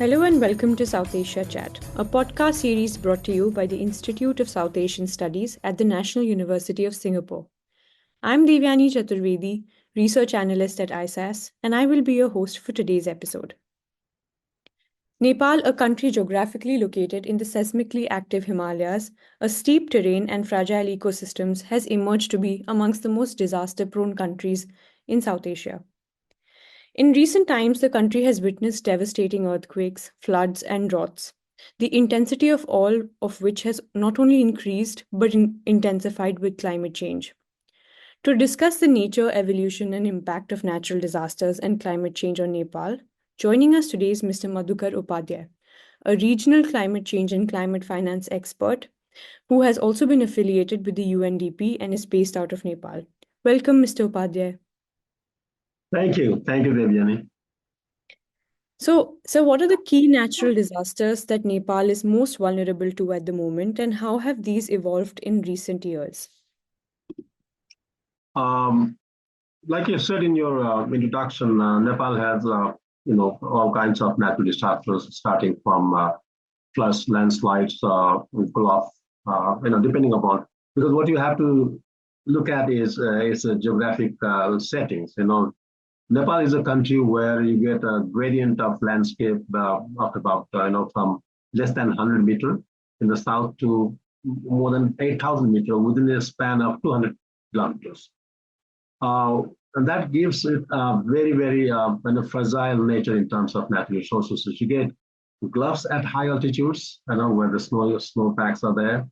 Hello and welcome to South Asia Chat, a podcast series brought to you by the Institute of South Asian Studies at the National University of Singapore. I'm Devyani Chaturvedi, research analyst at ISAS, and I will be your host for today's episode. Nepal, a country geographically located in the seismically active Himalayas, a steep terrain and fragile ecosystems, has emerged to be amongst the most disaster-prone countries in South Asia. In recent times, the country has witnessed devastating earthquakes, floods, and droughts, the intensity of all of which has not only increased but intensified with climate change. To discuss the nature, evolution, and impact of natural disasters and climate change on Nepal, joining us today is Mr. Madhukar Upadhyay, a regional climate change and climate finance expert who has also been affiliated with the UNDP and is based out of Nepal. Welcome, Mr. Upadhyay. Thank you. Thank you, Devyani. So, what are the key natural disasters that Nepal is most vulnerable to at the moment, and how have these evolved in recent years? Like you said in your introduction, Nepal has all kinds of natural disasters, starting from floods, landslides, flood, depending upon, because what you have to look at is geographic settings. Nepal is a country where you get a gradient of landscape of about from less than 100 meter in the south to more than 8,000 meter within a span of 200 kilometers. And that gives it a very, very fragile nature in terms of natural resources. So you get gulfs at high altitudes, where the snow packs are there.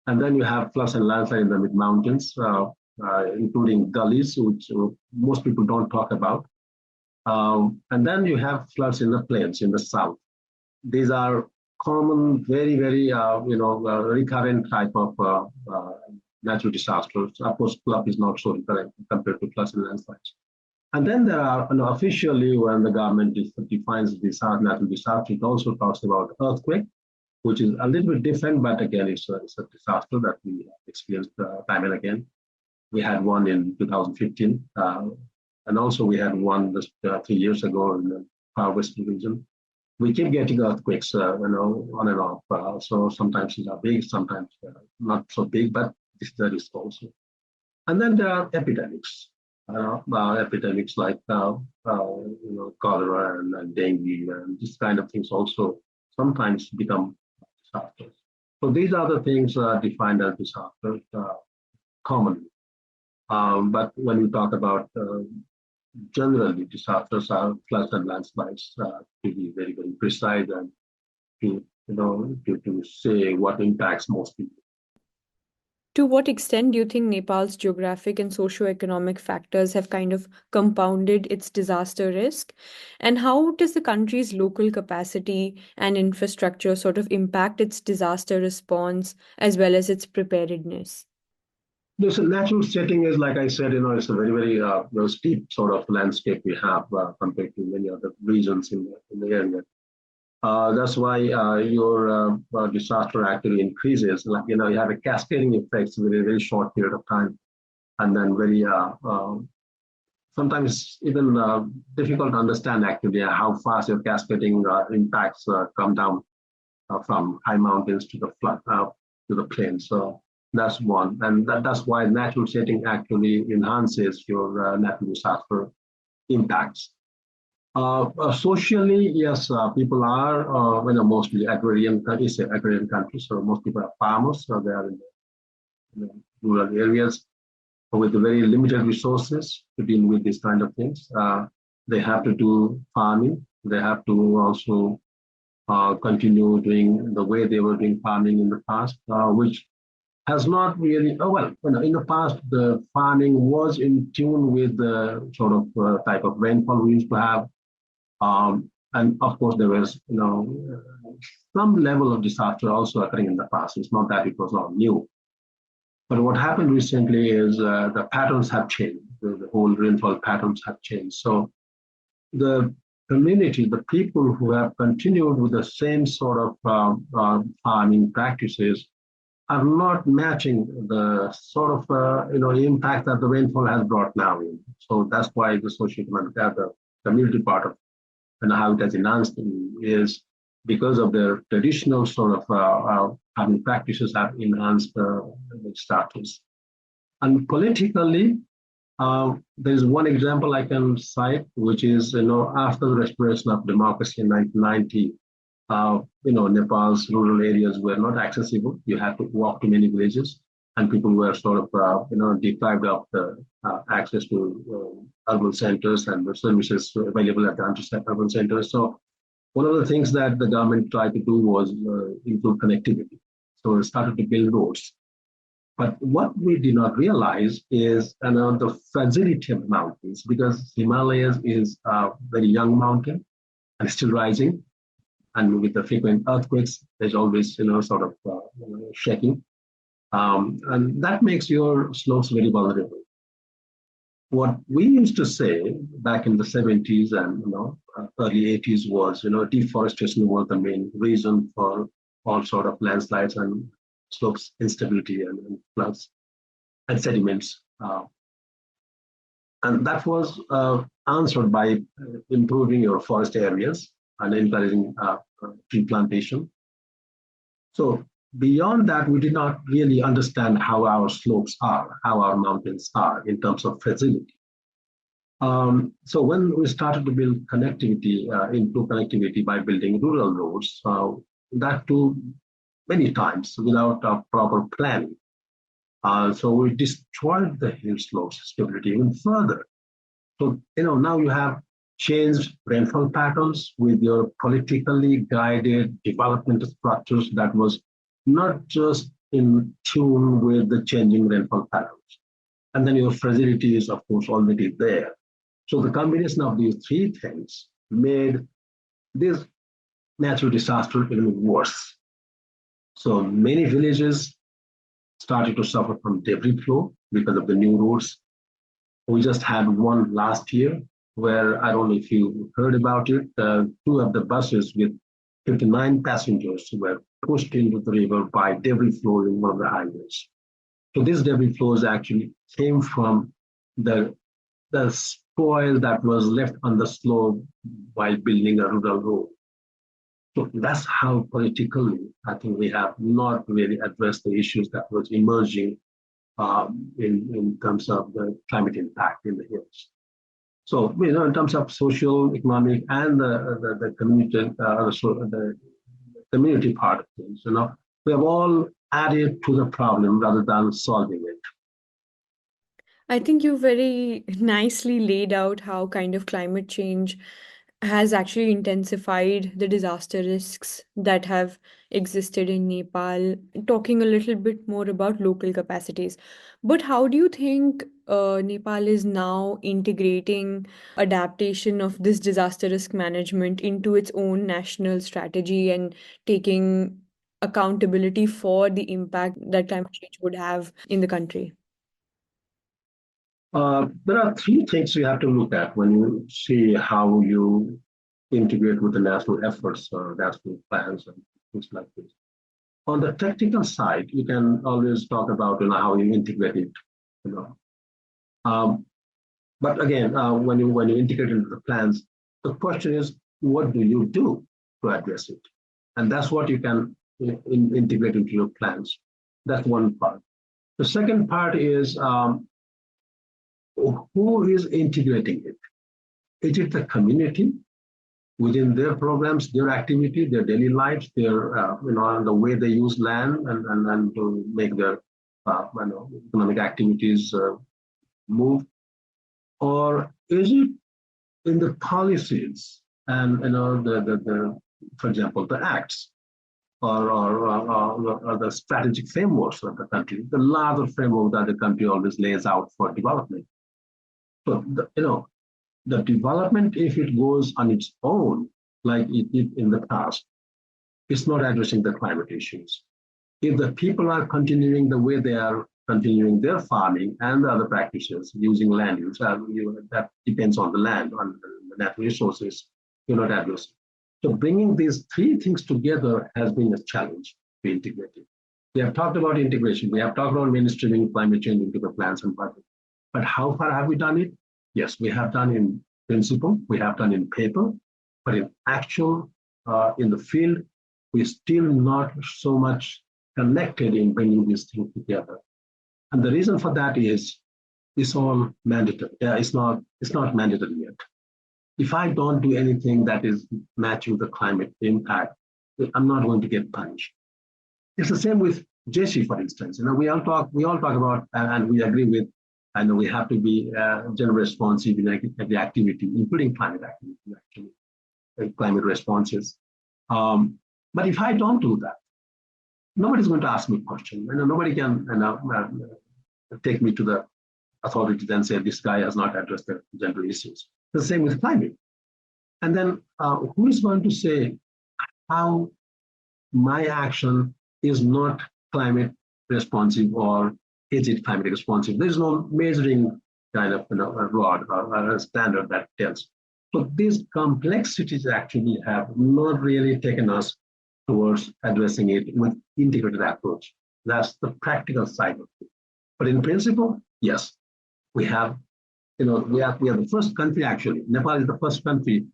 And then you have floods and landslides in the mid mountains, including gullies, which most people don't talk about. And then you have floods in the plains in the south. These are common, very, very, recurrent type of natural disasters. Of course, flood is not so recurrent compared to floods and landslides. And then there are, officially, when the government defines natural disaster, it also talks about earthquake, which is a little bit different, but again, it's a disaster that we experienced time and again. We had one in 2015, and also we had one just 3 years ago in the far western region. We keep getting earthquakes, on and off. So sometimes they are big, sometimes not so big, but there is also. And then there are epidemics. Epidemics like cholera and dengue and this kind of things also sometimes become disasters. So these are the things defined as disasters commonly. But when we talk about generally disasters are floods and landslides, to be very, very precise and to say what impacts most people. To what extent do you think Nepal's geographic and socio-economic factors have kind of compounded its disaster risk? And how does the country's local capacity and infrastructure sort of impact its disaster response as well as its preparedness? The natural setting is, like I said, it's a very, very steep sort of landscape we have compared to many other regions in the area. That's why your disaster actually increases. Like, you have a cascading effects within a very short period of time, and then very sometimes even difficult to understand actually how fast your cascading impacts come down from high mountains to the flood to the plains. So that's one, and that's why natural setting actually enhances your natural disaster impacts. Socially, yes, people are mostly agrarian countries, so most people are farmers, so they are in the rural areas with very limited resources to deal with these kind of things. They have to do farming. They have to also continue doing the way they were doing farming in the past, which has not really, in the past, the farming was in tune with the sort of type of rainfall we used to have. And of course, there was, some level of disaster also occurring in the past. It's not that it was all new. But what happened recently is the patterns have changed. The whole rainfall patterns have changed. So the community, the people who have continued with the same sort of farming practices are not matching the sort of impact that the rainfall has brought now in. So that's why the social economic, the community part of and how it has enhanced is because of their traditional sort of farming practices, have enhanced status. And politically, there's one example I can cite, which is, after the restoration of democracy in 1990, Nepal's rural areas were not accessible. You had to walk to many villages, and people were sort of, deprived of the access to urban centers and the services available at the urban centers. So one of the things that the government tried to do was improve connectivity. So it started to build roads. But what we did not realize is the fragility of mountains, because Himalayas is a very young mountain and still rising. And with the frequent earthquakes, there's always, sort of shaking. And that makes your slopes very vulnerable. What we used to say back in the 70s and early 80s was, deforestation was the main reason for all sort of landslides and slopes instability and floods and sediments. And that was answered by improving your forest areas and encouraging tree plantation. So beyond that, we did not really understand how our slopes are, how our mountains are in terms of fragility. So when we started to build connectivity, improve connectivity by building rural roads, that too many times without proper planning. So we destroyed the hill slopes stability even further. So, now you have changed rainfall patterns with your politically guided development structures that was not just in tune with the changing rainfall patterns. And then your fragility is, of course, already there. So the combination of these three things made this natural disaster even worse. So many villages started to suffer from debris flow because of the new roads. We just had one last year where, I don't know if you heard about it, two of the buses with 59 passengers were pushed into the river by debris flow in one of the highways. So these debris flows actually came from the spoil that was left on the slope while building a rural road. So that's how politically, I think we have not really addressed the issues that was emerging in terms of the climate impact in the hills. So, in terms of social, economic, and the community, the community part of things, we have all added to the problem rather than solving it. I think you very nicely laid out how kind of climate change has actually intensified the disaster risks that have existed in Nepal, talking a little bit more about local capacities. But how do you think Nepal is now integrating adaptation of this disaster risk management into its own national strategy and taking accountability for the impact that climate change would have in the country? There are three things you have to look at when you see how you integrate with the national efforts or national plans and things like this. On the technical side, you can always talk about how you integrate it. You know. But again, when you integrate into the plans, the question is, what do you do to address it? And that's what you can integrate into your plans. That's one part. The second part is who is integrating it? Is it the community within their programs, their activity, their daily lives, their the way they use land and to make their economic activities move, or is it in the policies and the for example the acts or the strategic frameworks of the country, the larger framework that the country always lays out for development. So the development, if it goes on its own, like it did in the past, it's not addressing the climate issues. If the people are continuing the way they are continuing their farming and the other practices using land use, that depends on the land, on the natural resources, you're not addressing. So bringing these three things together has been a challenge to integrate it. We have talked about integration. We have talked about mainstreaming climate change into the plans and budget. But how far have we done it? Yes, we have done in principle, we have done in paper, but in actual in the field, we're still not so much connected in bringing these things together. And the reason for that is it's all mandatory. It's not mandatory yet. If I don't do anything that is matching the climate impact, I'm not going to get punished. It's the same with JC, for instance. We all talk about, and we agree with, and we have to be gender responsive in every activity, including climate activity, actually, climate responses. But if I don't do that, nobody's going to ask me a question. Nobody can take me to the authorities and say this guy has not addressed the gender issues. The same with climate. And then who is going to say how my action is not climate responsive, or is it climate responsive? There's no measuring kind of a rod or a standard that tells. So these complexities actually have not really taken us towards addressing it with integrated approach. That's the practical side of it. But in principle, yes, we have, we are the first country actually. Nepal is the first country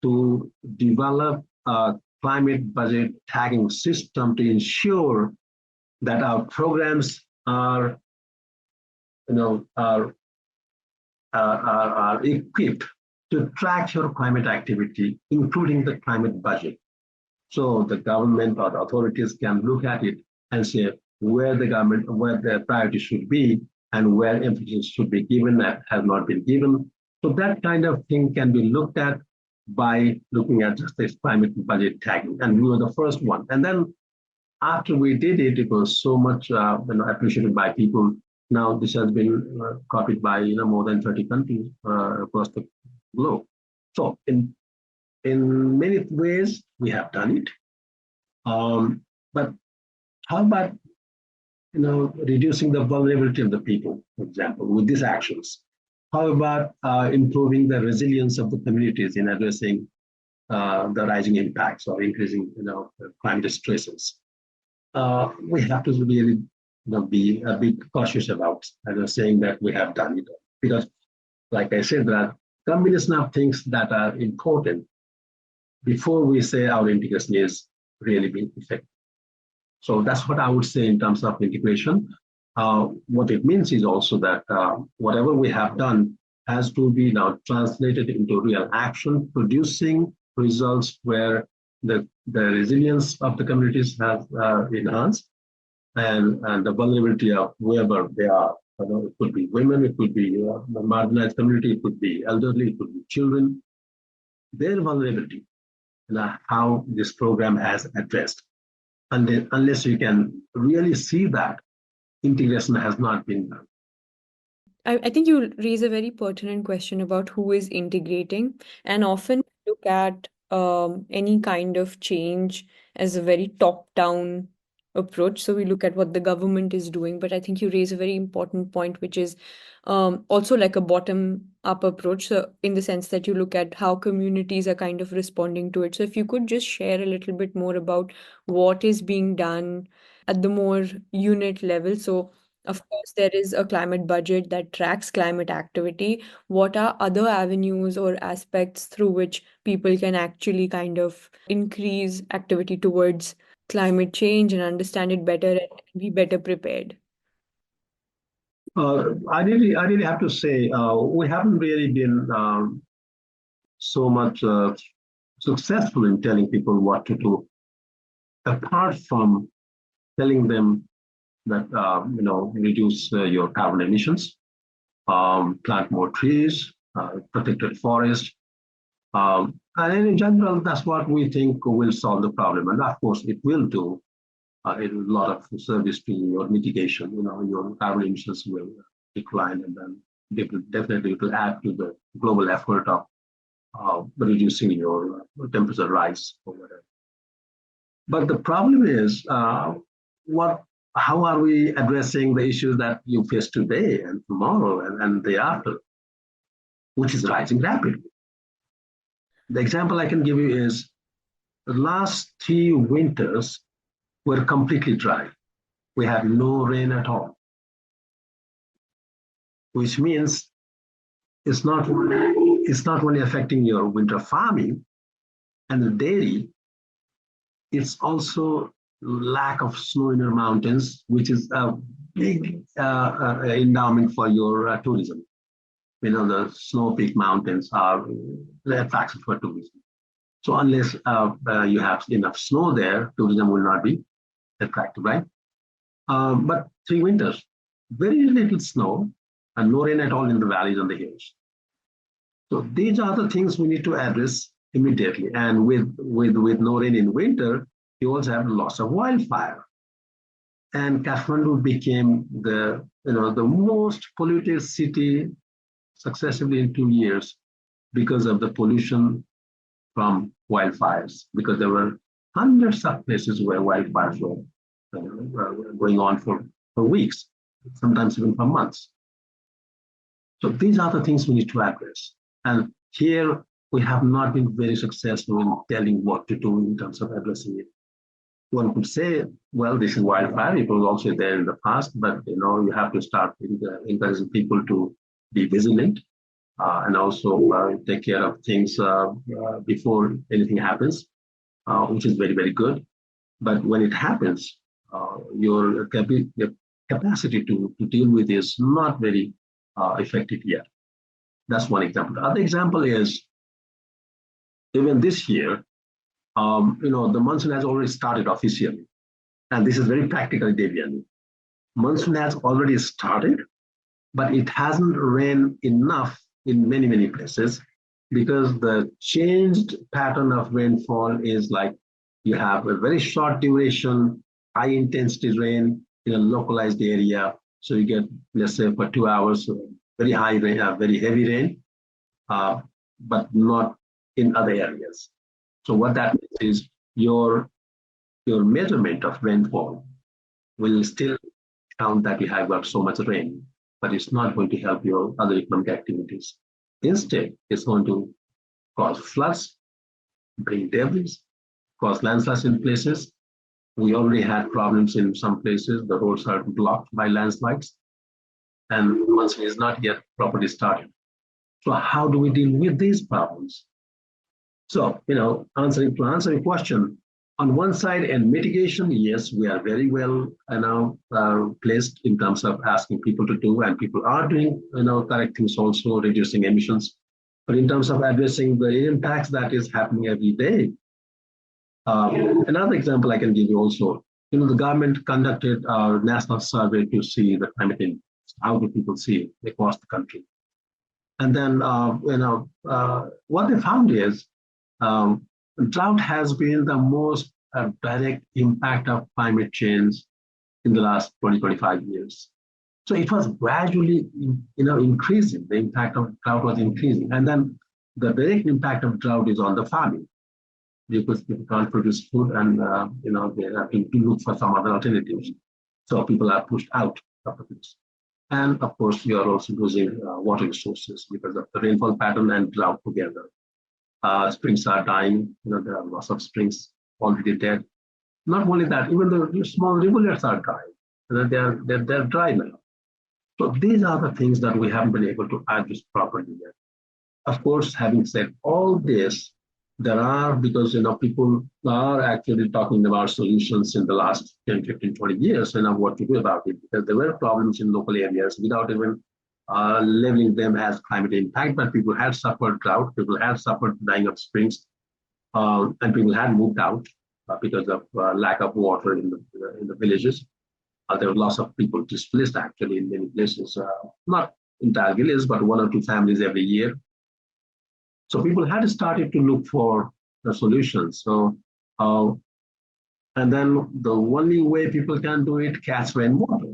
to develop a climate budget tagging system to ensure that our programs are, are equipped to track your climate activity, including the climate budget. So the government or the authorities can look at it and say where the priority should be and where emphasis should be given that has not been given. So that kind of thing can be looked at by looking at just this climate budget tagging. And we were the first one. And then after we did it, it was so much appreciated by people. Now this has been copied by more than 30 countries across the globe. So in many ways, we have done it. But how about reducing the vulnerability of the people, for example, with these actions? How about improving the resilience of the communities in addressing the rising impacts or increasing climate stresses? We have to really be a bit cautious about saying that we have done it, because, like I said, there are combination of things that are important before we say our integration is really being effective. So that's what I would say in terms of integration. What it means is also that whatever we have done has to be now translated into real action, producing results where the resilience of the communities has enhanced, and the vulnerability of whoever they are. It could be women, it could be the marginalized community, it could be elderly, it could be children. Their vulnerability, how this program has addressed. And then, unless you can really see that, integration has not been done. I think you raise a very pertinent question about who is integrating, and often look at any kind of change as a very top-down approach. So we look at what the government is doing, but I think you raise a very important point, which is also like a bottom-up approach. So in the sense that you look at how communities are kind of responding to it. So if you could just share a little bit more about what is being done at the more unit level. So of course, there is a climate budget that tracks climate activity. What are other avenues or aspects through which people can actually kind of increase activity towards climate change and understand it better and be better prepared? I really have to say we haven't really been so much successful in telling people what to do, apart from telling them that reduce your carbon emissions, plant more trees, protected forest, and in general, that's what we think will solve the problem. And of course, it will do a lot of service to your mitigation. Your carbon emissions will decline, and then definitely it will add to the global effort of reducing your temperature rise or whatever. But the problem is, how are we addressing the issues that you face today and tomorrow and the after, which is rising rapidly? The example I can give you is the last 3 winters were completely dry. We had no rain at all, which means it's not only affecting your winter farming and the dairy, It's also lack of snow in your mountains, which is a big endowment for your tourism. The snow peak mountains are the attraction for tourism. So unless you have enough snow there, tourism will not be attractive, right? But 3 winters, very little snow and no rain at all in the valleys and the hills. So these are the things we need to address immediately. And with no rain in winter, you also have loss of wildfire. And Kathmandu became the most polluted city successively in 2 years because of the pollution from wildfires. Because there were hundreds of places where wildfires were going on for weeks, sometimes even for months. So these are the things we need to address. And here we have not been very successful in telling what to do in terms of addressing it. One could say, well, this is wildfire. It was also there in the past, but you have to start encouraging people to be vigilant and also take care of things before anything happens, which is very, very good. But when it happens, your capacity to deal with is not very effective yet. That's one example. The other example is even this year, the monsoon has already started officially. And this is very practical, Devyani. Monsoon has already started, but it hasn't rained enough in many, many places because the changed pattern of rainfall is like you have a very short duration, high intensity rain in a localized area. So you get, let's say, for 2 hours, very high rain, very heavy rain, but not in other areas. So what that means is your measurement of rainfall will still count that you have got so much rain, but it's not going to help your other economic activities. Instead, it's going to cause floods, bring debris, cause landslides in places. We already had problems in some places. The roads are blocked by landslides, and monsoon is not yet properly started. So how do we deal with these problems? So, to answer your question, on one side, and mitigation, yes, we are very well now placed in terms of asking people to do, and people are doing, correct things also, reducing emissions. But in terms of addressing the impacts that is happening every day, another example I can give you also, the government conducted a national survey to see the climate impact. How do people see it across the country? And then, what they found is drought has been the most direct impact of climate change in the last 20, 25 years. So it was gradually, increasing. The impact of drought was increasing. And then the direct impact of drought is on the farming because people can't produce food and, they have to look for some other alternatives. So people are pushed out of the place. And of course, you are also losing water resources because of the rainfall pattern and drought together. Springs are dying. There are lots of springs already dead. Not only that, even the small rivulets are dying. They're dry now. So these are the things that we haven't been able to address properly yet. Of course, having said all this, there are, because people are actually talking about solutions in the last 10, 15, 20 years and what to do about it, because there were problems in local areas without even labeling them as climate impact, but people had suffered drought, people had suffered dying of springs, and people had moved out because of lack of water in the villages. There were lots of people displaced actually in many places, not entire villages, but one or two families every year. So people had started to look for the solutions. So, and then the only way people can do it, catch rainwater.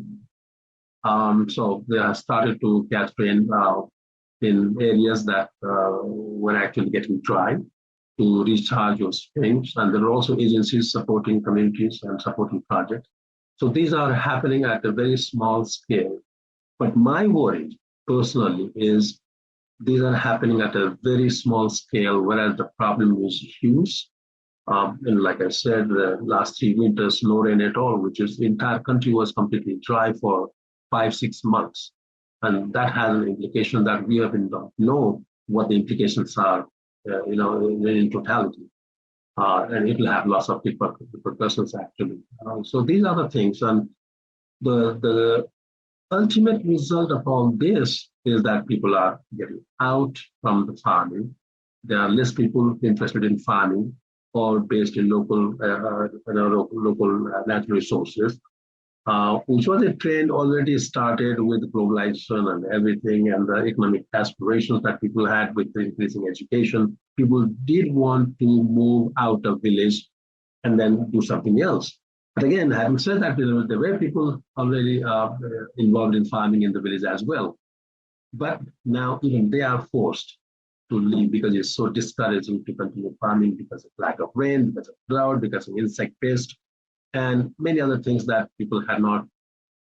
So they have started to catch rain in areas that were actually getting dry to recharge your springs. And there are also agencies supporting communities and supporting projects. So these are happening at a very small scale. But my worry personally is these are happening at a very small scale, whereas the problem is huge. And like I said, the last 3 winters, no rain at all, which is the entire country was completely dry for 5, 6 months. And that has an implication that we have don't know what the implications are, in totality. and it will have lots of repercussions actually. So these are the things, and the ultimate result of all this is that people are getting out from the farming. There are less people interested in farming or based in local natural resources, which was a trend already started with globalization and everything, and the economic aspirations that people had with the increasing education. People did want to move out of village and then do something else. But again, having said that, there were people already involved in farming in the village as well. But now even they are forced to leave because it's so discouraging to continue farming because of lack of rain, because of drought, because of insect pest, and many other things that people had not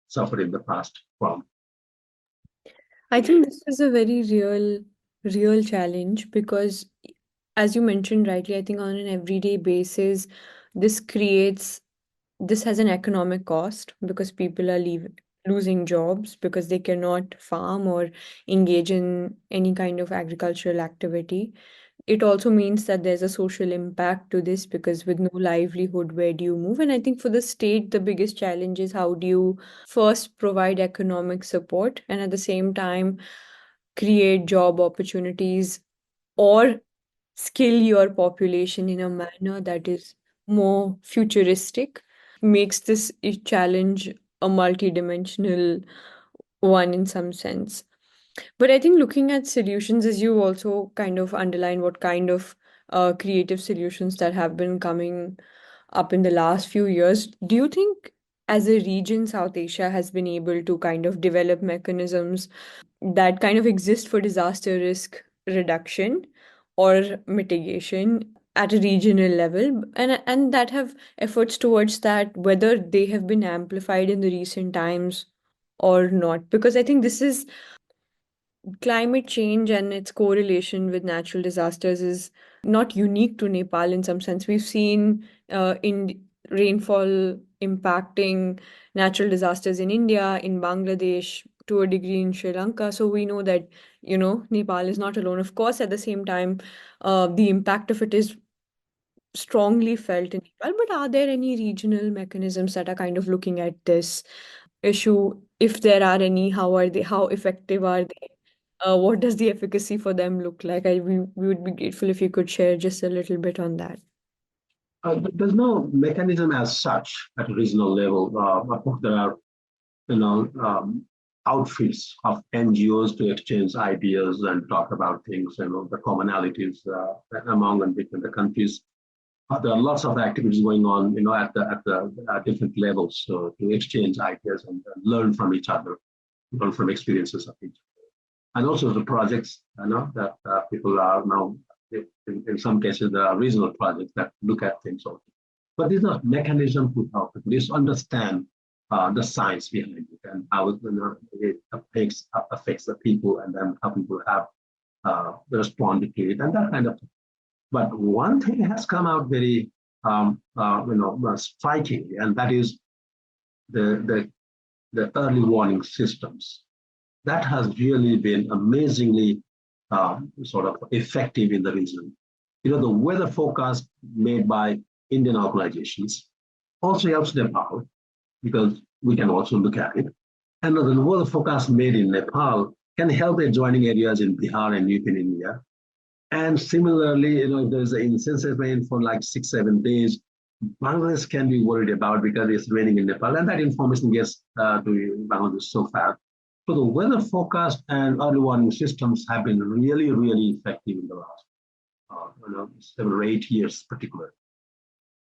suffered in the past from. I think this is a very real challenge because, as you mentioned rightly, I think on an everyday basis, this creates this has an economic cost because people are losing jobs because they cannot farm or engage in any kind of agricultural activity. It also means that there's a social impact to this because with no livelihood, where do you move? And I think for the state, the biggest challenge is how do you first provide economic support and at the same time create job opportunities or skill your population in a manner that is more futuristic, makes this challenge a multidimensional one in some sense. But I think looking at solutions, as you also kind of underline what kind of creative solutions that have been coming up in the last few years, do you think as a region, South Asia has been able to kind of develop mechanisms that kind of exist for disaster risk reduction or mitigation at a regional level, and that have efforts towards that, whether they have been amplified in the recent times or not? Because I think this is climate change and its correlation with natural disasters is not unique to Nepal in some sense. We've seen in rainfall impacting natural disasters in India, in Bangladesh, to a degree in Sri Lanka. So we know that, Nepal is not alone. Of course, at the same time, the impact of it is strongly felt in Nepal. But are there any regional mechanisms that are kind of looking at this issue? If there are any, how are they? How effective are they? What does the efficacy for them look like? We would be grateful if you could share just a little bit on that. There's no mechanism as such at a regional level. Of course, there are outfits of NGOs to exchange ideas and talk about things, the commonalities among and between the countries. There are lots of activities going on, at the different levels to exchange ideas and learn from each other, learn from experiences of each other. And also the projects, that people are now, in some cases, there are regional projects that look at things also. But these are mechanisms to help people just understand the science behind it and how it affects the people and then how people have responded to it and that kind of thing. But one thing has come out very striking, and that is the, the the early warning systems. That has really been amazingly sort of effective in the region. The weather forecast made by Indian organizations also helps them out because we can also look at it. And the weather forecast made in Nepal can help the adjoining areas in Bihar and UP in India. And similarly, if there's an incessant rain for like 6, 7 days, Bangladesh can be worried about because it's raining in Nepal, and that information gets to Bangladesh so fast. So the weather forecast and early warning systems have been really, really effective in the last 7 or 8 years, particularly.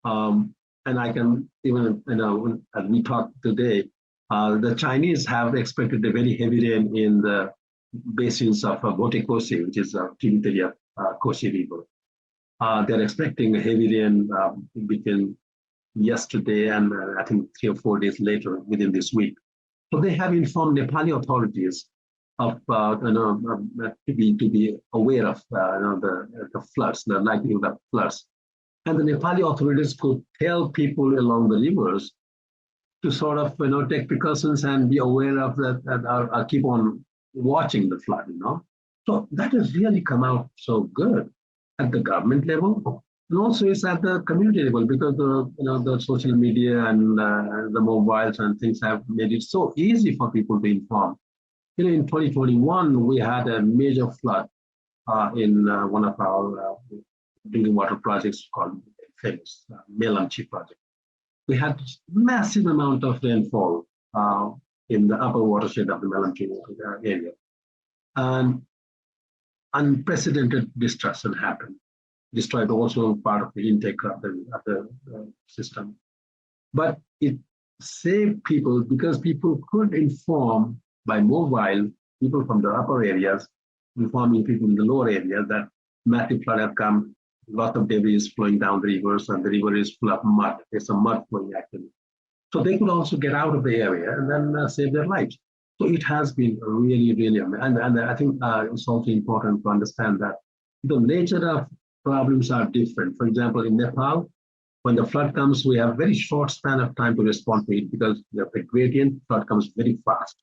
And I can even, as we talk today, the Chinese have expected a very heavy rain in the basins of Bote Kosi, which is a tributary of Kosi River. They're expecting a heavy rain between yesterday and I think 3 or 4 days later within this week. So they have informed Nepali authorities of to be aware of the floods, the likelihood of floods, and the Nepali authorities could tell people along the rivers to sort of take precautions and be aware of that, and keep on watching the flood. So that has really come out so good at the government level. And also it's at the community level because the social media and the mobiles and things have made it so easy for people to inform. In 2021, we had a major flood in one of our drinking water projects called famous Melamchi project. We had massive amount of rainfall in the upper watershed of the Melamchi area, and unprecedented destruction happened. Destroyed also part of the intake of the system. But it saved people because people could inform by mobile people from the upper areas, informing people in the lower areas that massive flood have come, lots of debris is flowing down the rivers, and the river is full of mud. There's some mud flowing actually. So they could also get out of the area and then save their lives. So it has been really, really, and I think it's also important to understand that the nature of problems are different. For example, in Nepal, when the flood comes, we have a very short span of time to respond to it because the gradient flood comes very fast.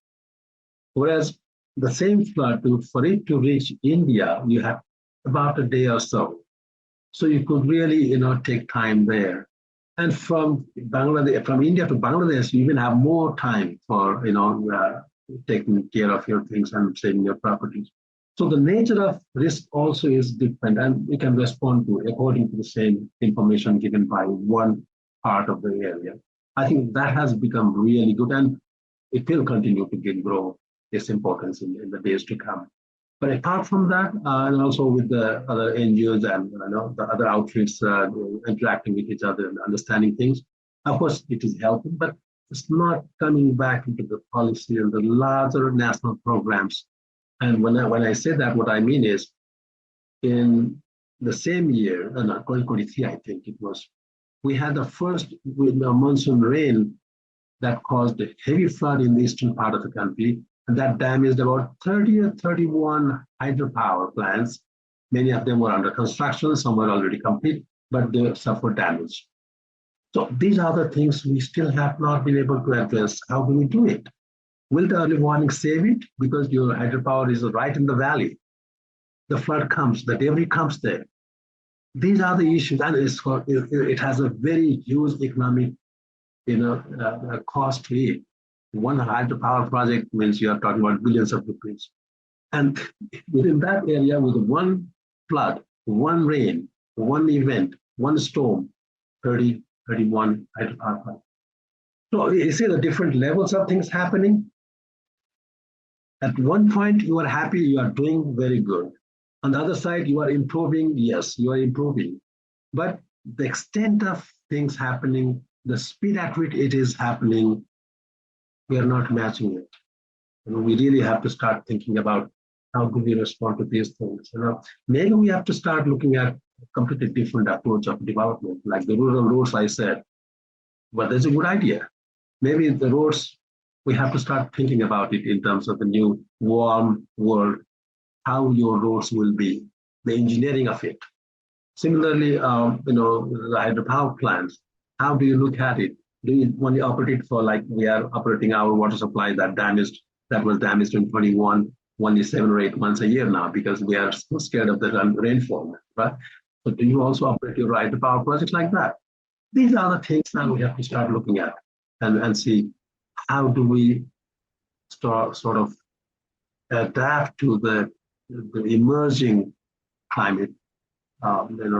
Whereas the same flood, for it to reach India, you have about a day or so. So you could really, take time there. And from Bangladesh, from India to Bangladesh, you even have more time for, taking care of your things and saving your properties. So the nature of risk also is different, and we can respond to according to the same information given by one part of the area. I think that has become really good, and it will continue to grow its importance in the days to come. But apart from that, and also with the other NGOs and the other outfits interacting with each other and understanding things, of course, it is helping, but it's not coming back into the policy and the larger national programs. And when I say that, what I mean is in the same year, 2023, I think it was, we had the first monsoon rain that caused a heavy flood in the eastern part of the country, and that damaged about 30 or 31 hydropower plants. Many of them were under construction, some were already complete, but they suffered damage. So these are the things we still have not been able to address. How do we do it? Will the early warning save it? Because your hydropower is right in the valley. The flood comes, the debris comes there. These are the issues, and it has a very huge economic, cost to it. One hydropower project means you are talking about billions of rupees. And within that area, with one flood, one rain, one event, one storm, 30, 31 hydropower projects. So you see the different levels of things happening. At one point, you are happy, you are doing very good. On the other side, you are improving. Yes, you are improving. But the extent of things happening, the speed at which it is happening, we are not matching it. We really have to start thinking about how do we respond to these things. Maybe we have to start looking at a completely different approach of development, like the rural roads I said. But that's a good idea. Maybe the roads, we have to start thinking about it in terms of the new warm world, how your roads will be, the engineering of it. Similarly, the hydropower plants, how do you look at it? Do you only operate it for, like we are operating our water supply that was damaged in 21, only 7 or 8 months a year now because we are so scared of the rainfall, right? So do you also operate your hydropower projects like that? These are the things now we have to start looking at and see how do we sort of adapt to the emerging climate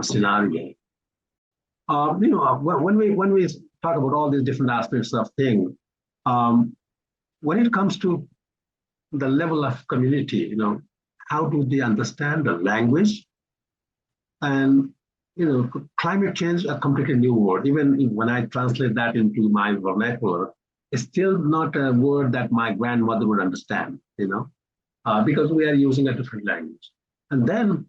scenario. When we talk about all these different aspects of things, when it comes to the level of community, how do they understand the language? And climate change, a completely new word. Even when I translate that into my vernacular, it's still not a word that my grandmother would understand, because we are using a different language. And then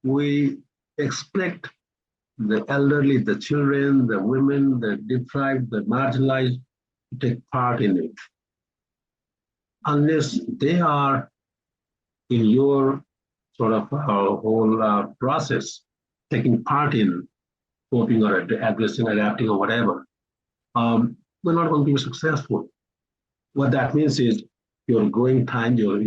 we expect the elderly, the children, the women, the deprived, the marginalized to take part in it. Unless they are in your sort of whole process, taking part in coping or addressing, adapting or whatever, we're not going to be successful. What that means is your growing time, your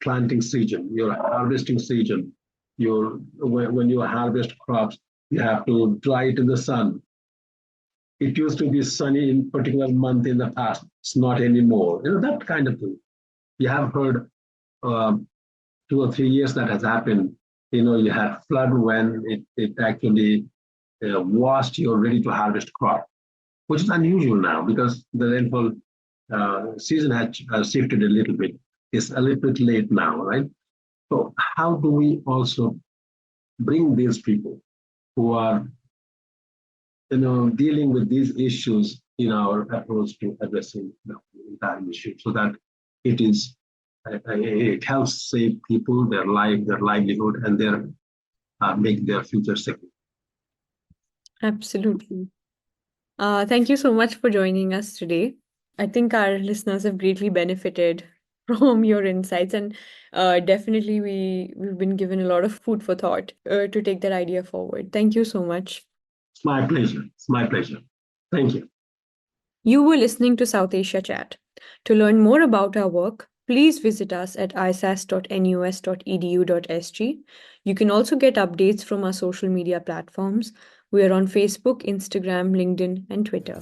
planting season, your harvesting season, when you harvest crops, you have to dry it in the sun. It used to be sunny in particular month in the past. It's not anymore. That kind of thing. You have heard 2 or 3 years that has happened. You had flood when it actually washed your ready to harvest crop, which is unusual now because the rainfall season has shifted a little bit. It's a little bit late now, right? So how do we also bring these people who are dealing with these issues in our approach to addressing the entire issue so that it helps save people, their life, their livelihood, and make their future secure. Absolutely. Thank you so much for joining us today. I think our listeners have greatly benefited from your insights, and definitely we've been given a lot of food for thought to take that idea forward. Thank you so much. It's my pleasure. It's my pleasure. Thank you. You were listening to South Asia Chat. To learn more about our work, please visit us at isas.nus.edu.sg. You can also get updates from our social media platforms. We are on Facebook, Instagram, LinkedIn, and Twitter.